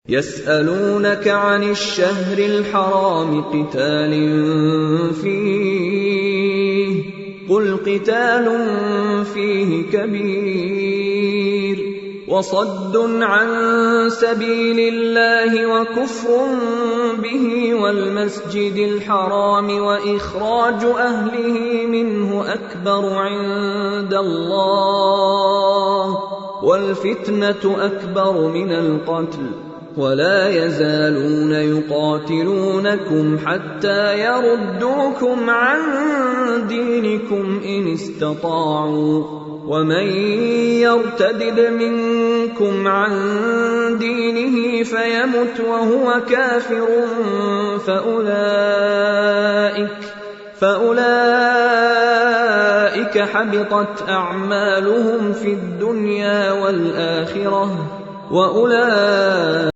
يَسْأَلُونَكَ عَنِ الشَّهْرِ الْحَرَامِ قِتَالٍ فِيهِ ۖ قُلْ قِتَالٌ فِيهِ كَبِيرٌ وَصَدٌّ عَن سَبِيلِ اللَّهِ وَكُفْرٌ بِهِ وَالْمَسْجِدِ الْحَرَامِ وَإِخْرَاجُ أَهْلِهِ مِنْهُ أَكْبَرُ عِندَ اللَّهِ وَالْفِتْنَةُ أَكْبَرُ مِنَ الْقَتْلِ ۗ وَلَا يَزَالُونَ يُقَاتِلُونَكُمْ حَتَّىٰ يَرُدُّوكُمْ عَن دِينِكُمْ إِنِ اسْتَطَاعُوا ۚ وَمَن يَرْتَدِدْ مِنكُمْ عَن دِينِهِ فَيَمُتْ وَهُوَ كَافِرٌ فَأُولَٰئِكَ حَبِطَتْ أَعْمَالُهُمْ فِي الدُّنْيَا وَالْآخِرَةِ، وَأُولَٰئِكَ